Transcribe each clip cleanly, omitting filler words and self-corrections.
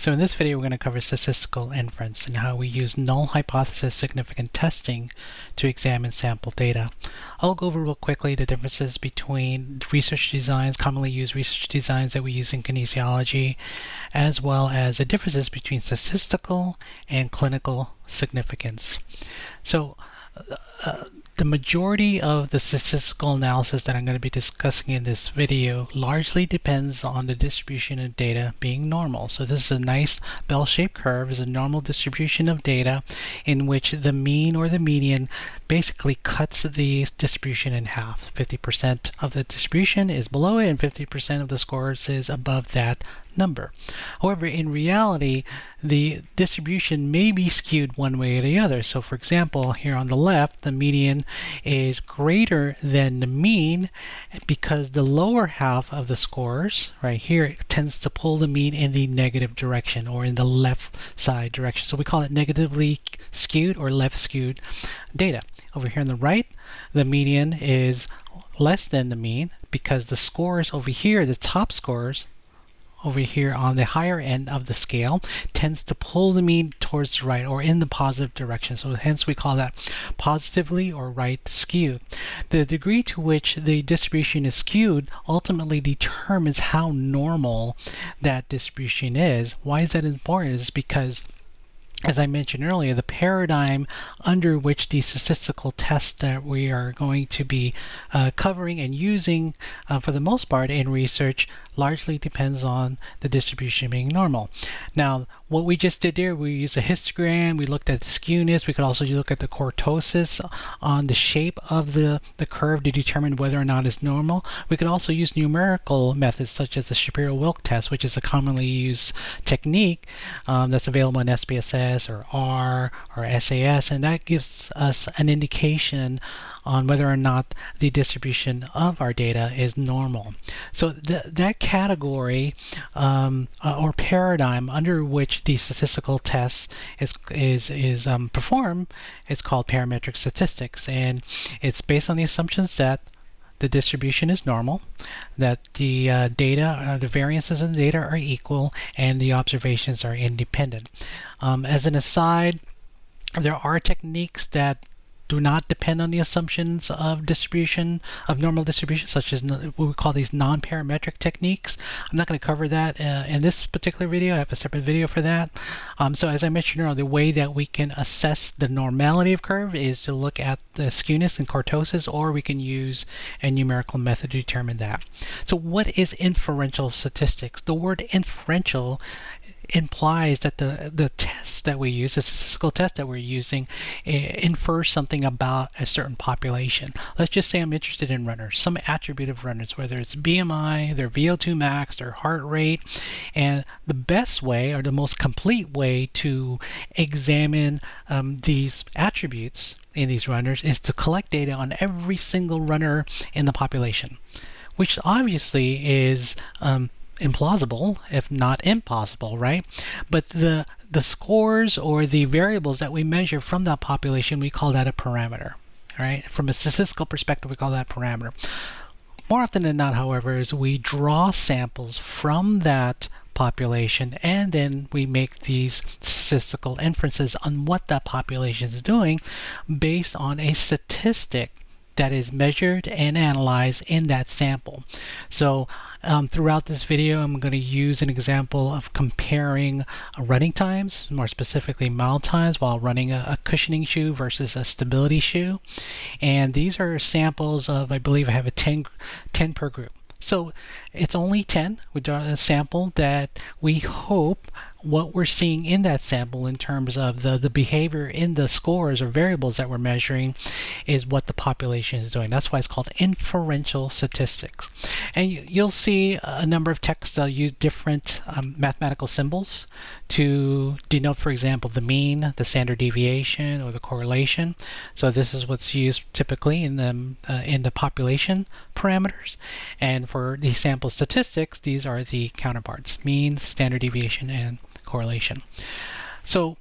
So in this video, we're going to cover statistical inference and how we use null hypothesis significant testing to examine sample data. I'll go over real quickly the differences between research designs, commonly used research designs that we use in kinesiology, as well as the differences between statistical and clinical significance. So the majority of the statistical analysis that I'm going to be discussing in this video largely depends on the distribution of data being normal. So this is a nice bell-shaped curve, is a normal distribution of data in which the mean or the median basically cuts the distribution in half. 50% of the distribution is below it and 50% of the scores is above that number. However, in reality, the distribution may be skewed one way or the other. So for example, here on the left, the median is greater than the mean because the lower half of the scores right here tends to pull the mean in the negative direction or in the left side direction. So we call it negatively skewed or left skewed data. Over here on the right, the median is less than the mean because the scores over here, the top scores over here on the higher end of the scale, tends to pull the mean towards the right or in the positive direction. So hence we call that positively or right skewed. The degree to which the distribution is skewed ultimately determines how normal that distribution is. Why is that important? It's because, as I mentioned earlier, the paradigm under which the statistical tests that we are going to be covering and using for the most part in research largely depends on the distribution being normal. Now, what we just did there, we used a histogram, we looked at the skewness, we could also look at the kurtosis on the shape of the curve to determine whether or not it's normal. We could also use numerical methods such as the Shapiro-Wilk test, which is a commonly used technique that's available in SPSS or R or SAS, and that gives us an indication on whether or not the distribution of our data is normal. So that category or paradigm under which the statistical test is performed is called parametric statistics, and it's based on the assumptions that the distribution is normal, that the data, the variances in the data are equal, and the observations are independent. As an aside, there are techniques that do not depend on the assumptions of distribution, of normal distribution, such as what we call these non-parametric techniques. I'm not going to cover that in this particular video. I have a separate video for that. So as I mentioned earlier, the way that we can assess the normality of curve is to look at the skewness and kurtosis, or we can use a numerical method to determine that. So what is inferential statistics? The word inferential implies that the test that we use, the statistical test that we're using, infers something about a certain population. Let's just say I'm interested in runners, some attribute of runners, whether it's BMI, their VO2 max, their heart rate, and the best way or the most complete way to examine these attributes in these runners is to collect data on every single runner in the population, which obviously is implausible, if not impossible, right? But the scores or the variables that we measure from that population, we call that a parameter, right? From a statistical perspective, we call that parameter. More often than not, however, is we draw samples from that population and then we make these statistical inferences on what that population is doing based on a statistic that is measured and analyzed in that sample. So throughout this video, I'm going to use an example of comparing running times, more specifically mile times, while running a cushioning shoe versus a stability shoe. And these are samples of, I believe I have a 10 per group. So it's only 10. We draw a sample that we hope what we're seeing in that sample in terms of the behavior in the scores or variables that we're measuring is what the population is doing. That's why it's called inferential statistics. And you'll see a number of texts that use different mathematical symbols to denote, for example, the mean, the standard deviation, or the correlation. So this is what's used typically in the population parameters. And for the sample statistics, these are the counterparts: mean, standard deviation, and correlation. So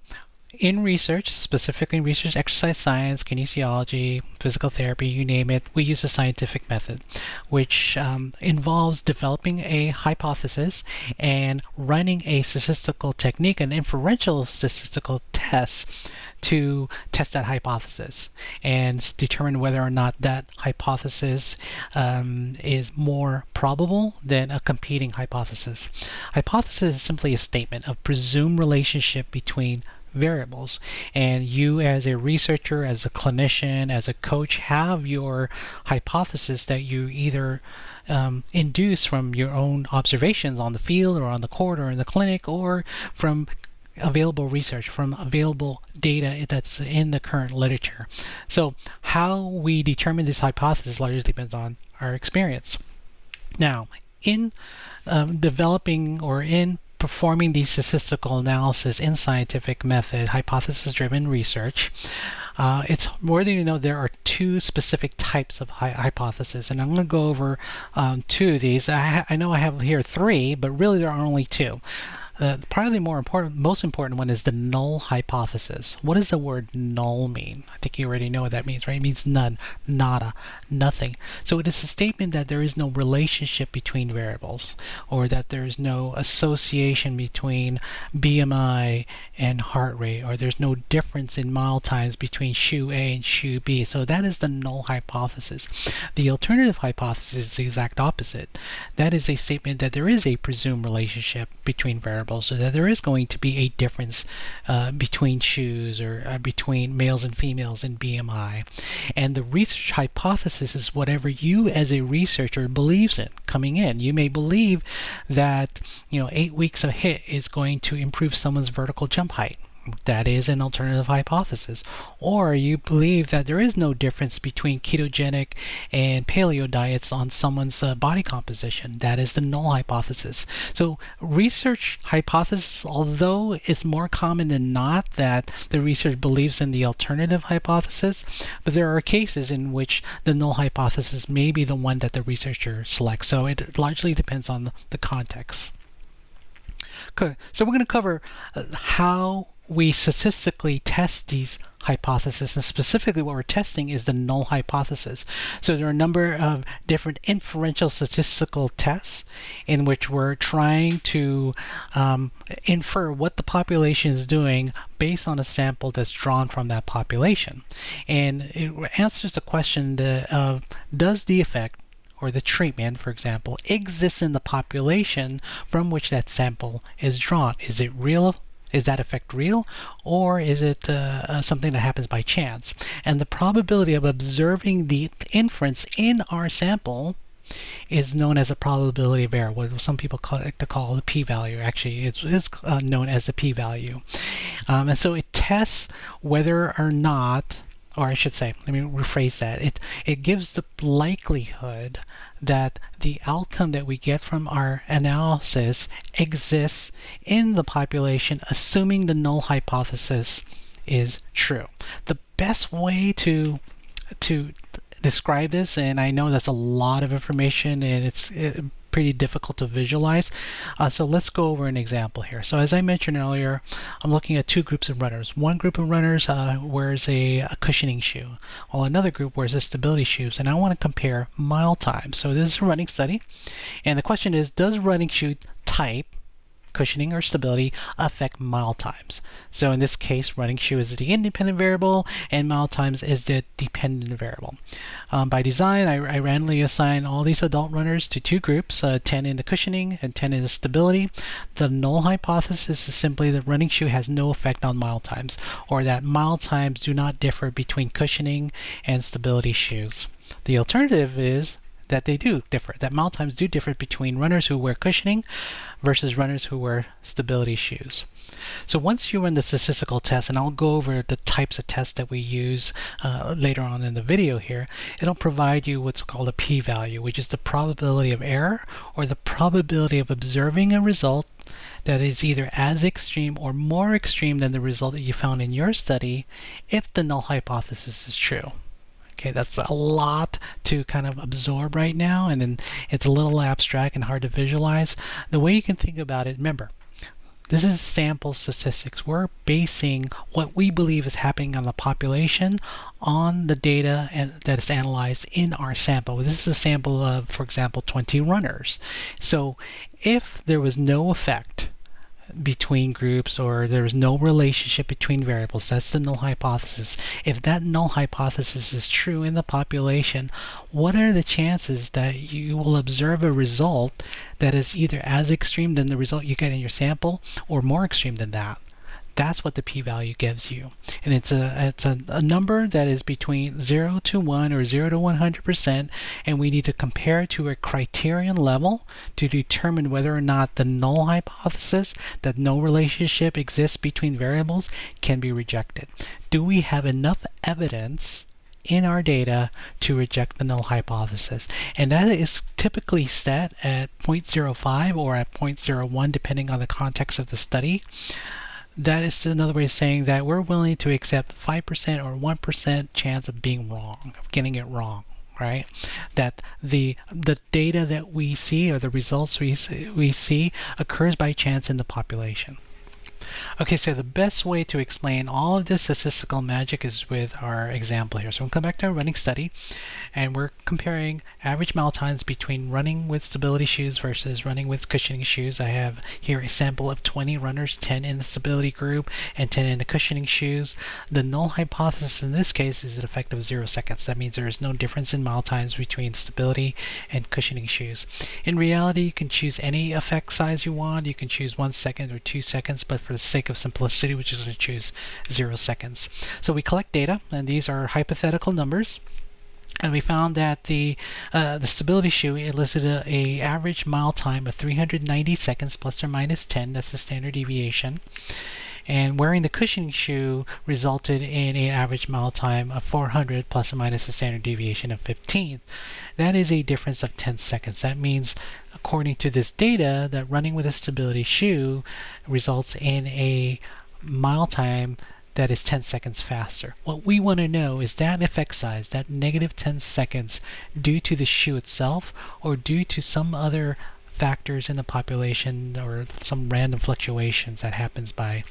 In research, specifically in research, exercise science, kinesiology, physical therapy, you name it, we use a scientific method, which involves developing a hypothesis and running a statistical technique, an inferential statistical test to test that hypothesis and determine whether or not that hypothesis is more probable than a competing hypothesis. Hypothesis is simply a statement of presumed relationship between variables, and you as a researcher, as a clinician, as a coach have your hypothesis that you either induce from your own observations on the field or on the court or in the clinic, or from available research, from available data that's in the current literature. So how we determine this hypothesis largely depends on our experience. Now, in developing or in performing these statistical analysis in scientific method, hypothesis-driven research, it's worthy to know there are two specific types of hypothesis, and I'm going to go over two of these. I know I have here three, but really there are only two. Probably the most important one is the null hypothesis. What does the word null mean? I think you already know what that means, right? It means none, nada, nothing. So it is a statement that there is no relationship between variables, or that there is no association between BMI and heart rate, or there's no difference in mile times between shoe A and shoe B. So that is the null hypothesis. The alternative hypothesis is the exact opposite. That is a statement that there is a presumed relationship between variables, so that there is going to be a difference between shoes or between males and females in BMI. And the research hypothesis is whatever you as a researcher believes in coming in. You may believe that 8 weeks of HIIT is going to improve someone's vertical jump height. That is an alternative hypothesis. Or you believe that there is no difference between ketogenic and paleo diets on someone's body composition. That is the null hypothesis. So research hypothesis, although it's more common than not that the research believes in the alternative hypothesis, but there are cases in which the null hypothesis may be the one that the researcher selects. So it largely depends on the context. Okay, so we're going to cover how we statistically test these hypotheses, and specifically what we're testing is the null hypothesis. So there are a number of different inferential statistical tests in which we're trying to infer what the population is doing based on a sample that's drawn from that population. And it answers the question of does the effect or the treatment, for example, exists in the population from which that sample is drawn? Is it real? Is that effect real, or is it something that happens by chance? And the probability of observing the inference in our sample is known as a probability of error, what some people like to call the p-value. Actually, it's known as the p-value. And so it tests whether or not, or I should say, let me rephrase that. It gives the likelihood that the outcome that we get from our analysis exists in the population, assuming the null hypothesis is true. The best way to describe this, and I know that's a lot of information and it's pretty difficult to visualize, so let's go over an example here. So as I mentioned earlier, I'm looking at two groups of runners. One group of runners wears a cushioning shoe, while another group wears a stability shoes, and I want to compare mile time. So this is a running study, and the question is, does running shoe type, cushioning or stability, affect mile times? So in this case, running shoe is the independent variable and mile times is the dependent variable. By design, I randomly assign all these adult runners to two groups, 10 in the cushioning and 10 in the stability. The null hypothesis is simply that running shoe has no effect on mile times, or that mile times do not differ between cushioning and stability shoes. The alternative is that they do differ, that mile times do differ between runners who wear cushioning versus runners who wear stability shoes. So once you run the statistical test, and I'll go over the types of tests that we use later on in the video here, it'll provide you what's called a p-value, which is the probability of error, or the probability of observing a result that is either as extreme or more extreme than the result that you found in your study if the null hypothesis is true. Okay, that's a lot to kind of absorb right now, and then it's a little abstract and hard to visualize. The way you can think about it, remember, This is sample statistics. We're basing what we believe is happening on the population on the data that is analyzed in our sample. This is a sample of, for example, 20 runners. So if there was no effect between groups, or there is no relationship between variables, that's the null hypothesis. If that null hypothesis is true in the population, what are the chances that you will observe a result that is either as extreme than the result you get in your sample or more extreme than that? That's what the p-value gives you. And it's a number that is between 0 to 1 or 0 to 100%, and we need to compare it to a criterion level to determine whether or not the null hypothesis, that no relationship exists between variables, can be rejected. Do we have enough evidence in our data to reject the null hypothesis? And that is typically set at 0.05 or at 0.01 depending on the context of the study. That is another way of saying that we're willing to accept 5% or 1% chance of being wrong, of getting it wrong, right? That the data that we see, or the results we see occurs by chance in the population. Okay, so the best way to explain all of this statistical magic is with our example here. So we'll come back to our running study, and we're comparing average mile times between running with stability shoes versus running with cushioning shoes. I have here a sample of 20 runners, 10 in the stability group and 10 in the cushioning shoes. The null hypothesis in this case is an effect of 0 seconds. That means there is no difference in mile times between stability and cushioning shoes. In reality, you can choose any effect size you want. You can choose 1 second or 2 seconds, but for the sake of simplicity, we're just going to choose 0 seconds. So we collect data, and these are hypothetical numbers. And we found that the stability shoe elicited a average mile time of 390 seconds plus or minus 10. That's the standard deviation. And wearing the cushioning shoe resulted in an average mile time of 400 plus or minus a standard deviation of 15. That is a difference of 10 seconds. That means, according to this data, that running with a stability shoe results in a mile time that is 10 seconds faster. What we want to know is that effect size, that negative 10 seconds, due to the shoe itself or due to some other factors in the population or some random fluctuations that happens by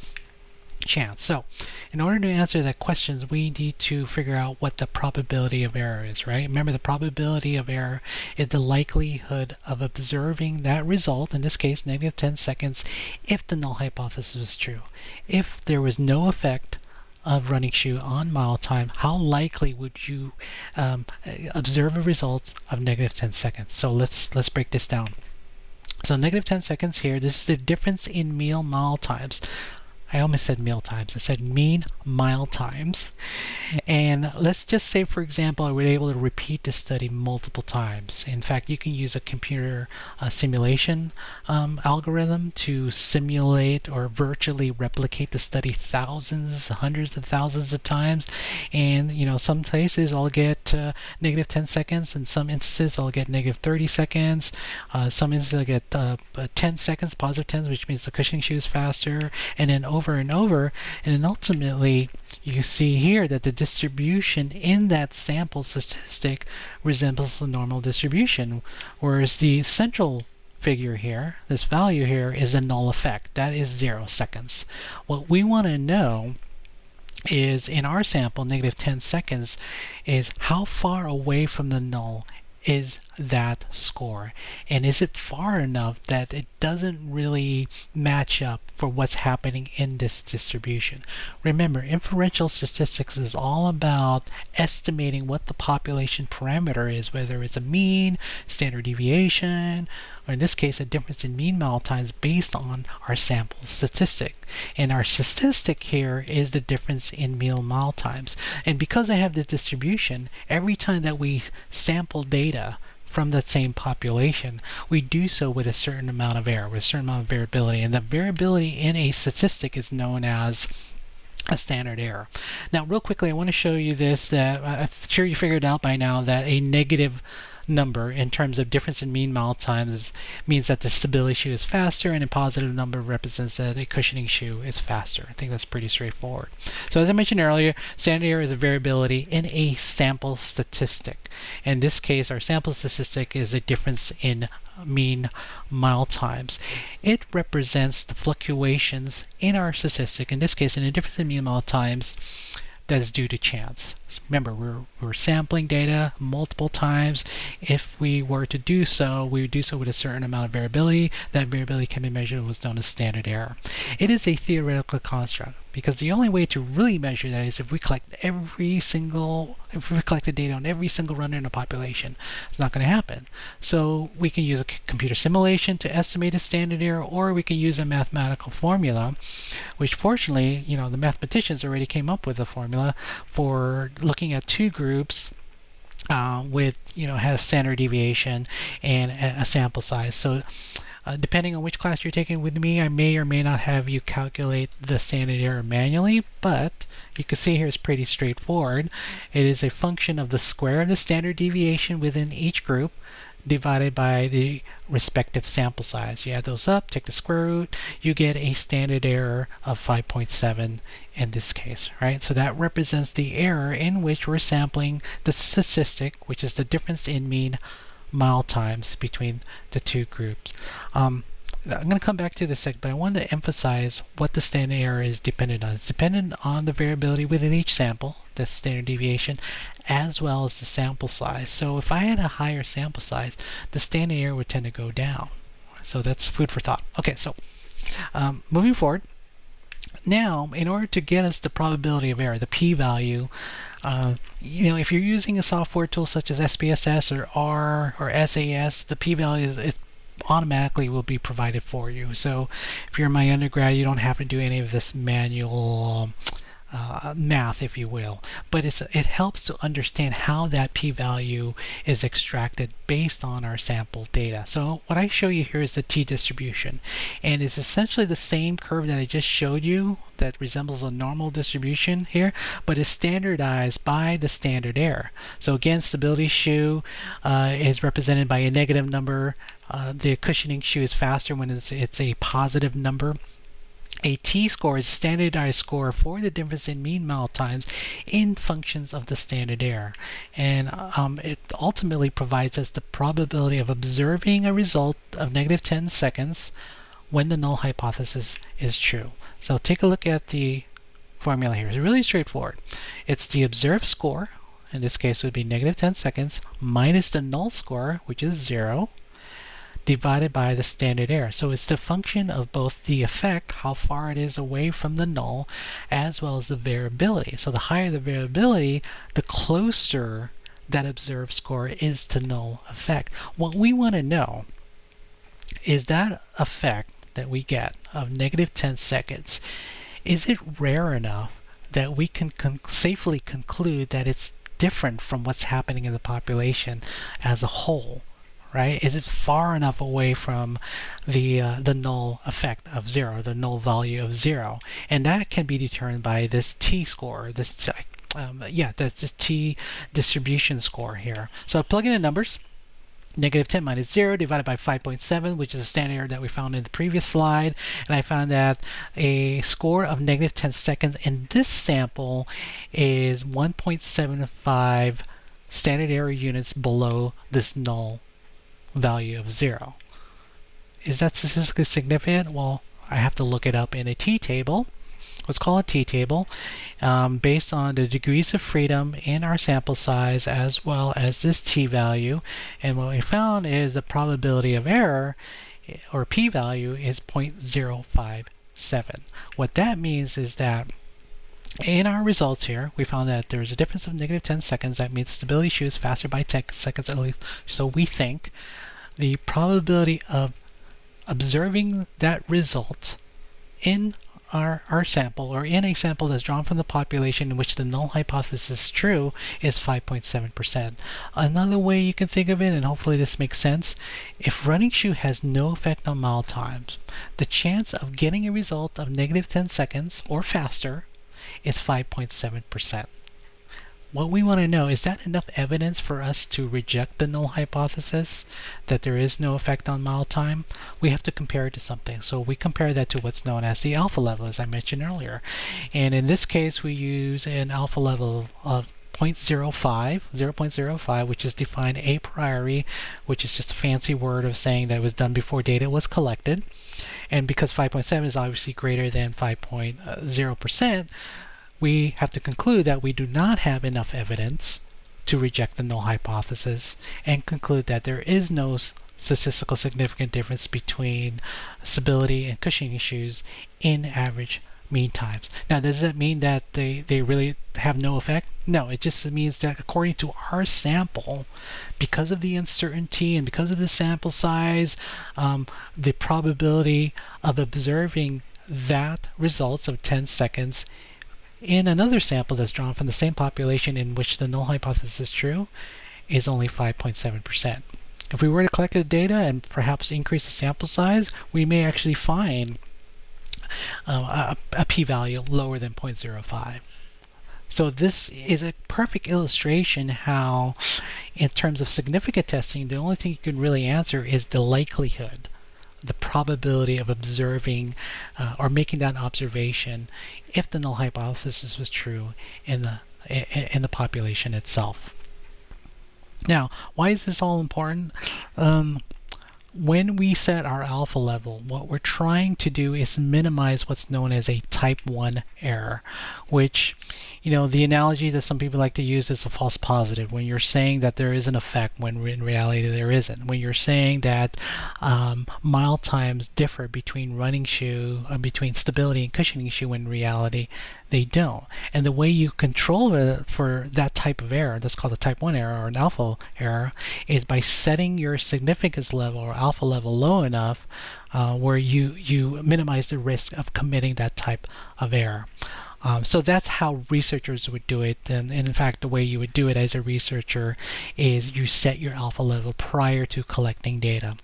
chance. So in order to answer that question, we need to figure out what the probability of error is, right? Remember, the probability of error is the likelihood of observing that result, in this case negative 10 seconds, if the null hypothesis was true. If there was no effect of running shoe on mile time, how likely would you observe a result of negative 10 seconds? So let's break this down. So negative 10 seconds here, this is the difference in mean mile times. I almost said meal times. I said mean mile times. And let's just say, for example, I were able to repeat the study multiple times. In fact, you can use a computer simulation algorithm to simulate or virtually replicate the study thousands, hundreds of thousands of times. And, you know, some places I'll get negative 10 seconds, and some instances I'll get negative 30 seconds. Some instances I'll get 10 seconds, positive 10s, which means the cushioning shoe is faster. And then over and over, and then ultimately you see here that the distribution in that sample statistic resembles the normal distribution, whereas the central figure here, this value here, is a null effect. That is 0 seconds. What we want to know is, in our sample, negative 10 seconds, is how far away from the null is that score, and is it far enough that it doesn't really match up for what's happening in this distribution. Remember, inferential statistics is all about estimating what the population parameter is, whether it's a mean, standard deviation, or in this case a difference in mean mile times based on our sample statistic. And our statistic here is the difference in mean mile times. And because I have the distribution, every time that we sample data from that same population, we do so with a certain amount of error, with a certain amount of variability. And the variability in a statistic is known as a standard error. Now, real quickly, I want to show you this. That I'm sure you figured out by now that a negative number in terms of difference in mean mile times means that the stability shoe is faster, and a positive number represents that a cushioning shoe is faster. I think that's pretty straightforward. So as I mentioned earlier, standard error is a variability in a sample statistic. In this case, our sample statistic is a difference in mean mile times. It represents the fluctuations in our statistic, in this case in a difference in mean mile times that is due to chance. Remember, we're sampling data multiple times. If we were to do so, we would do so with a certain amount of variability. That variability can be measured what's known as standard error. It is a theoretical construct because the only way to really measure that is if we collect the data on every single runner in the population. It's not going to happen. So we can use a computer simulation to estimate a standard error, or we can use a mathematical formula, which fortunately, the mathematicians already came up with a formula for looking at two groups with have standard deviation and a sample size. So depending on which class you're taking with me, I may or may not have you calculate the standard error manually, but you can see here it's pretty straightforward. It is a function of the square of the standard deviation within each group divided by the respective sample size. You add those up, take the square root, you get a standard error of 5.7 in this case, right? So that represents the error in which we're sampling the statistic, which is the difference in mean mile times between the two groups. I'm going to come back to this second, but I wanted to emphasize what the standard error is dependent on. It's dependent on the variability within each sample, the standard deviation, as well as the sample size. So if I had a higher sample size, the standard error would tend to go down. So that's food for thought. Okay, so moving forward. Now, in order to get us the probability of error, the p-value, if you're using a software tool such as SPSS or R or SAS, the p-value is automatically will be provided for you. So if you're in my undergrad, you don't have to do any of this manual math, if you will, but it helps to understand how that p-value is extracted based on our sample data. So what I show you here is the t-distribution, and it's essentially the same curve that I just showed you that resembles a normal distribution here, but it's standardized by the standard error. So again, stability shoe is represented by a negative number. The cushioning shoe is faster when it's a positive number. A t-score is a standardized score for the difference in mean mile times in functions of the standard error. And it ultimately provides us the probability of observing a result of negative 10 seconds when the null hypothesis is true. So take a look at the formula here. It's really straightforward. It's the observed score, in this case would be negative 10 seconds, minus the null score, which is 0, divided by the standard error. So it's the function of both the effect, how far it is away from the null, as well as the variability. So the higher the variability, the closer that observed score is to null effect. What we want to know is that effect that we get of negative 10 seconds, is it rare enough that we can safely conclude that it's different from what's happening in the population as a whole? Right? Is it far enough away from the null effect of 0, the null value of 0? And that can be determined by this t-score, that's the t-distribution score here. So I plug in the numbers. Negative 10 minus 0 divided by 5.7, which is a standard error that we found in the previous slide. And I found that a score of negative 10 seconds in this sample is 1.75 standard error units below this null value of 0. Is that statistically significant? Well, I have to look it up in a t-table. Let's call it t-table, based on the degrees of freedom in our sample size as well as this t-value. And what we found is the probability of error, or p-value, is 0.057. What that means is that in our results here, we found that there's a difference of negative 10 seconds. That means stability shoe is faster by 10 seconds at least. So we think the probability of observing that result in our sample, or in a sample that's drawn from the population in which the null hypothesis is true, is 5.7%. Another way you can think of it, and hopefully this makes sense, if running shoe has no effect on mile times, the chance of getting a result of negative 10 seconds or faster is 5.7%. what we want to know, is that enough evidence for us to reject the null hypothesis that there is no effect on mile time? We have to compare it to something. So we compare that to what's known as the alpha level, as I mentioned earlier. And in this case, we use an alpha level of 0.05, which is defined a priori, which is just a fancy word of saying that it was done before data was collected. And because 5.7 is obviously greater than 5.0%, we have to conclude that we do not have enough evidence to reject the null hypothesis and conclude that there is no statistical significant difference between stability and cushioning issues in average mean times. Now, does that mean that they really have no effect? No, it just means that according to our sample, because of the uncertainty and because of the sample size, the probability of observing that results of 10 seconds in another sample that's drawn from the same population in which the null hypothesis is true is only 5.7%. If we were to collect the data and perhaps increase the sample size, we may actually find a p-value lower than 0.05. So this is a perfect illustration how, in terms of significant testing, the only thing you can really answer is the likelihood, the probability of observing or making that observation if the null hypothesis was true in the population itself. Now, why is this all important? When we set our alpha level, what we're trying to do is minimize what's known as a type 1 error, which, the analogy that some people like to use is a false positive. When you're saying that there is an effect when in reality there isn't. When you're saying that mile times differ between running shoe, between stability and cushioning shoe, when in reality they don't. And the way you control it for that type of error, that's called a type 1 error or an alpha error, is by setting your significance level or alpha level low enough where you minimize the risk of committing that type of error. So that's how researchers would do it, and in fact the way you would do it as a researcher is you set your alpha level prior to collecting data.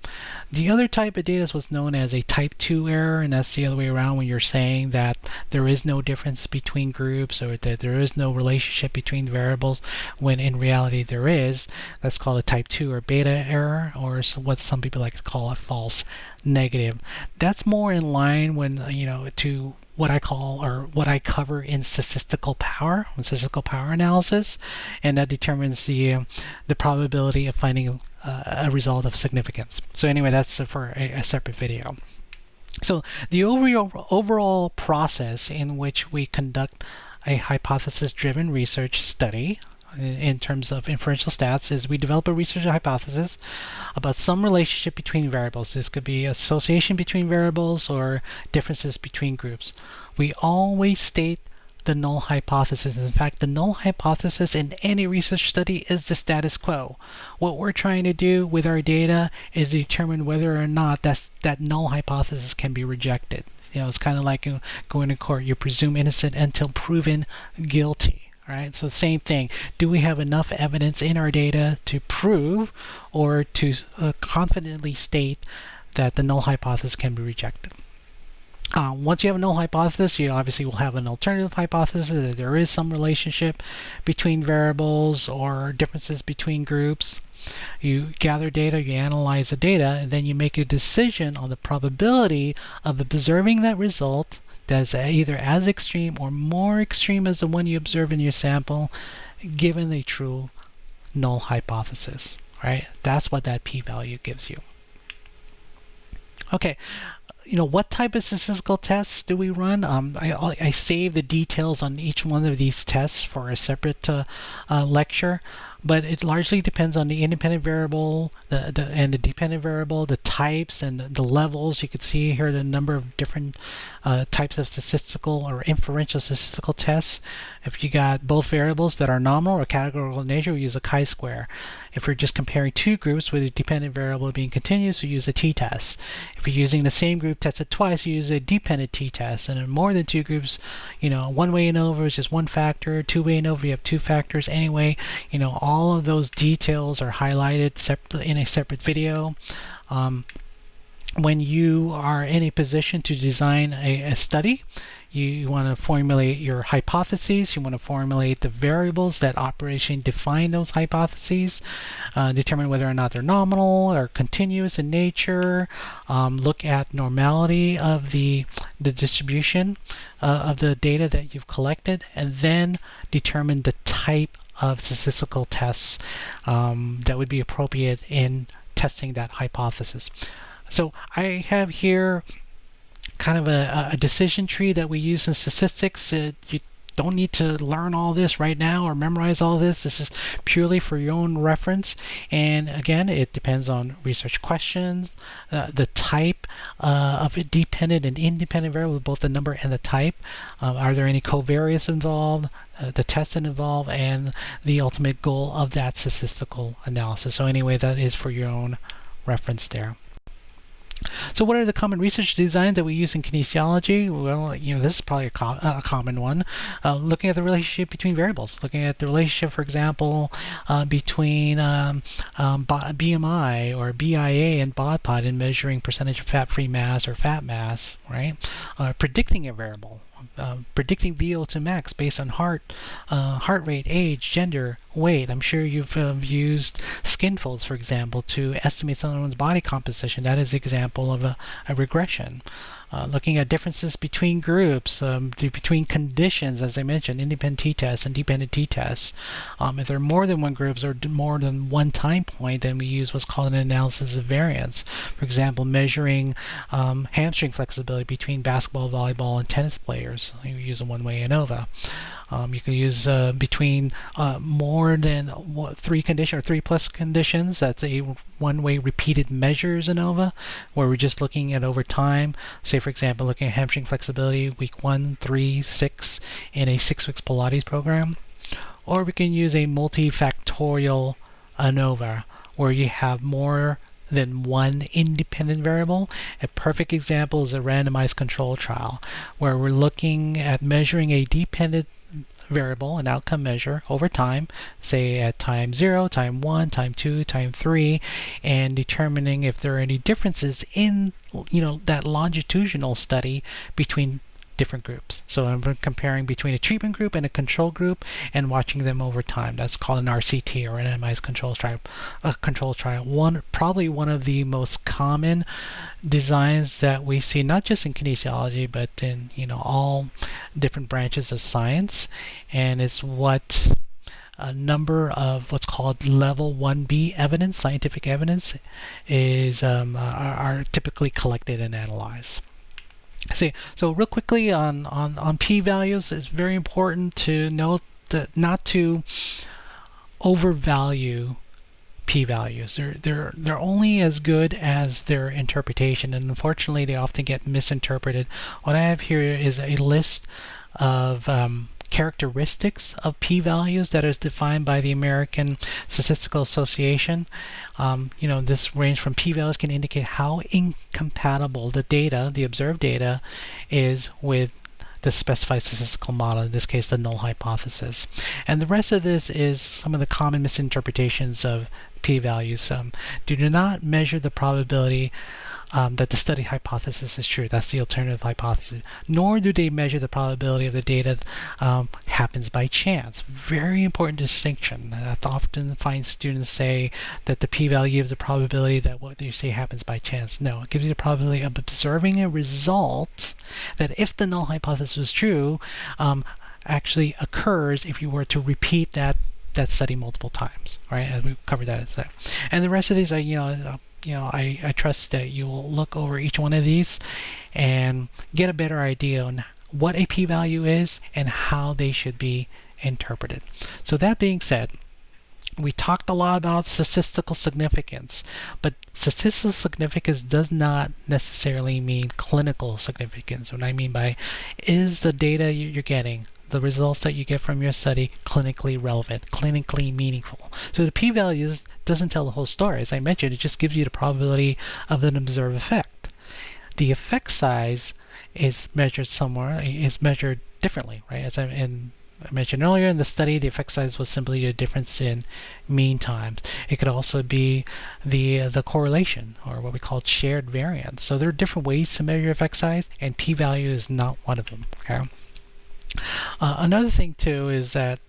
The other type of data is what's known as a type 2 error, and that's the other way around, when you're saying that there is no difference between groups or that there is no relationship between variables when in reality there is. That's called a type 2 or beta error, or what some people like to call a false negative. That's more in line when to what I call or what I cover in statistical power analysis, and that determines the probability of finding a result of significance. So anyway, that's for a separate video. So the overall process in which we conduct a hypothesis-driven research study in terms of inferential stats is we develop a research hypothesis about some relationship between variables. This could be association between variables or differences between groups. We always state the null hypothesis. In fact, the null hypothesis in any research study is the status quo. What we're trying to do with our data is determine whether or not that null hypothesis can be rejected. It's kind of like going to court. You presume innocent until proven guilty. Right? So same thing. Do we have enough evidence in our data to prove or to confidently state that the null hypothesis can be rejected? Once you have a null hypothesis, you obviously will have an alternative hypothesis that there is some relationship between variables or differences between groups. You gather data, you analyze the data, and then you make a decision on the probability of observing that result that's either as extreme or more extreme as the one you observe in your sample, given the true null hypothesis, right? That's what that p-value gives you. Okay, what type of statistical tests do we run? I save the details on each one of these tests for a separate lecture, but it largely depends on the independent variable and the dependent variable, the types and the levels. You can see here the number of different types of statistical or inferential statistical tests. If you got both variables that are nominal or categorical in nature, we use a chi-square. If we're just comparing two groups with a dependent variable being continuous, we use a t-test. If you're using the same group tested twice, you use a dependent t-test. And in more than two groups, one way and over is just one factor, two way and over you have two factors. Anyway, all of those details are highlighted in a separate video. when you are in a position to design a study, you want to formulate your hypotheses, you want to formulate the variables that operationally define those hypotheses, determine whether or not they're nominal or continuous in nature, look at normality of the distribution of the data that you've collected, and then determine the type of statistical tests that would be appropriate in testing that hypothesis. So I have here kind of a decision tree that we use in statistics. You don't need to learn all this right now or memorize all this. This is purely for your own reference. And again, it depends on research questions, the type of dependent and independent variable, both the number and the type. Are there any covariates involved? The tests involved, and the ultimate goal of that statistical analysis. So anyway, that is for your own reference there. So what are the common research designs that we use in kinesiology? Well, this is probably a common one. Looking at the relationship between variables, looking at the relationship, for example, between BMI or BIA and BODPOD in measuring percentage of fat-free mass or fat mass, right? Predicting a variable. Predicting VO2 max based on heart rate, age, gender, weight. I'm sure you've used skin folds, for example, to estimate someone's body composition. That is an example of a regression. Looking at differences between groups, between conditions, as I mentioned, independent t-tests and dependent t-tests. If there are more than one groups or more than one time point, then we use what's called an analysis of variance. For example, measuring hamstring flexibility between basketball, volleyball, and tennis players. You use a one-way ANOVA. You can use between more than 3 conditions or 3 plus conditions. That's a one-way repeated measures ANOVA, where we're just looking at over time. Say, for example, looking at hamstring flexibility week 1, 3, 6 in a 6-week Pilates program. Or we can use a multifactorial ANOVA, where you have more than one independent variable. A perfect example is a randomized control trial, where we're looking at measuring a dependent variable, an outcome measure, over time, say at time 0, time 1, time 2, time 3, and determining if there are any differences in that longitudinal study between different groups. So I'm comparing between a treatment group and a control group and watching them over time. That's called an RCT, or randomized control trial. Probably one of the most common designs that we see, not just in kinesiology, but in all different branches of science, and it's what a number of what's called level 1B evidence, scientific evidence, is are typically collected and analyzed. So real quickly on p-values, it's very important to note that not to overvalue p-values. They're only as good as their interpretation, and unfortunately they often get misinterpreted. What I have here is a list of characteristics of p-values that is defined by the American Statistical Association. This range from p-values can indicate how incompatible the data, the observed data, is with the specified statistical model, in this case the null hypothesis. And the rest of this is some of the common misinterpretations of p-values. Do not measure the probability that the study hypothesis is true. That's the alternative hypothesis. Nor do they measure the probability of the data happens by chance. Very important distinction. I often find students say that the p-value gives the probability that what you say happens by chance. No, it gives you the probability of observing a result that, if the null hypothesis was true, actually occurs if you were to repeat that study multiple times, right? As we covered that. And the rest of these, I trust that you will look over each one of these and get a better idea on what a p-value is and how they should be interpreted. So that being said, we talked a lot about statistical significance, but statistical significance does not necessarily mean clinical significance. What I mean by, is the data you're getting, the results that you get from your study, clinically relevant, clinically meaningful? So the p-value doesn't tell the whole story. As I mentioned, it just gives you the probability of an observed effect. The effect size is measured differently, right? And I mentioned earlier in the study, the effect size was simply the difference in mean times. It could also be the correlation, or what we call shared variance. So there are different ways to measure effect size, and p-value is not one of them. Okay. Another thing too is that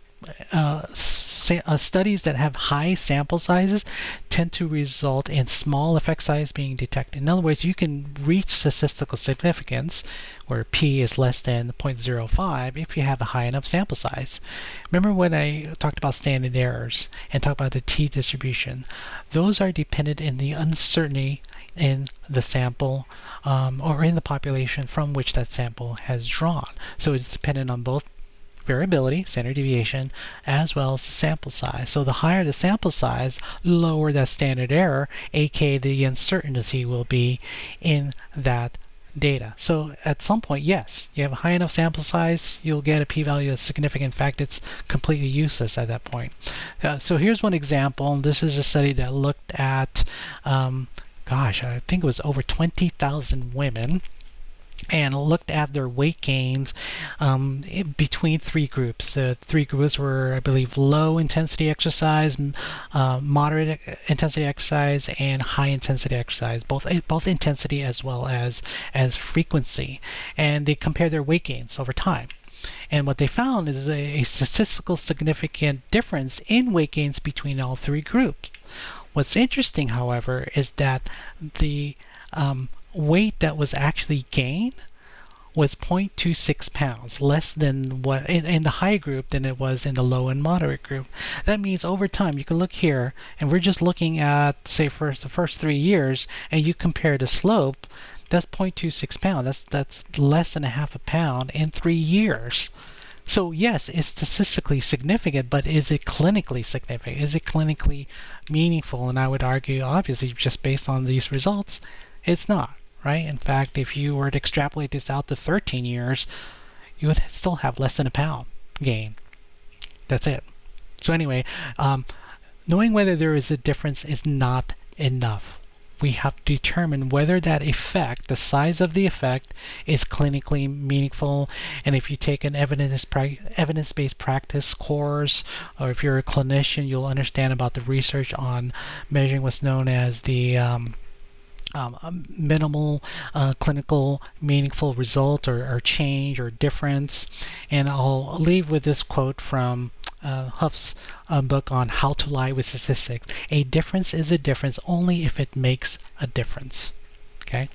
studies that have high sample sizes tend to result in small effect size being detected. In other words, you can reach statistical significance, where p is less than 0.05, if you have a high enough sample size. Remember when I talked about standard errors and talked about the t-distribution? Those are dependent in the uncertainty in the sample or in the population from which that sample has drawn. So it's dependent on both variability, standard deviation, as well as the sample size. So the higher the sample size, lower that standard error, aka the uncertainty will be in that data. So at some point, yes, you have a high enough sample size, you'll get a p-value that's significant. In fact, it's completely useless at that point. So here's one example. This is a study that looked at, I think it was over 20,000 women, and looked at their weight gains between three groups. The three groups were, I believe, low intensity exercise, moderate intensity exercise, and high intensity exercise, both intensity as well as frequency. And they compared their weight gains over time. And what they found is a statistical significant difference in weight gains between all three groups. What's interesting, however, is that the weight that was actually gained was 0.26 pounds, less than what in the high group than it was in the low and moderate group. That means over time, you can look here, and we're just looking at, say, for the first 3 years, and you compare the slope, that's 0.26 pounds. That's less than a half a pound in 3 years. So yes, it's statistically significant, but is it clinically significant? Is it clinically meaningful? And I would argue, obviously, just based on these results, it's not. Right? In fact, if you were to extrapolate this out to 13 years, you would still have less than a pound gain. That's it. So anyway, knowing whether there is a difference is not enough. We have to determine whether that effect, the size of the effect, is clinically meaningful. And if you take an evidence-based practice course, or if you're a clinician, you'll understand about the research on measuring what's known as the minimal clinical meaningful result or change or difference. And I'll leave with this quote from Huff's book on How to Lie with Statistics. A difference is a difference only if it makes a difference. Okay?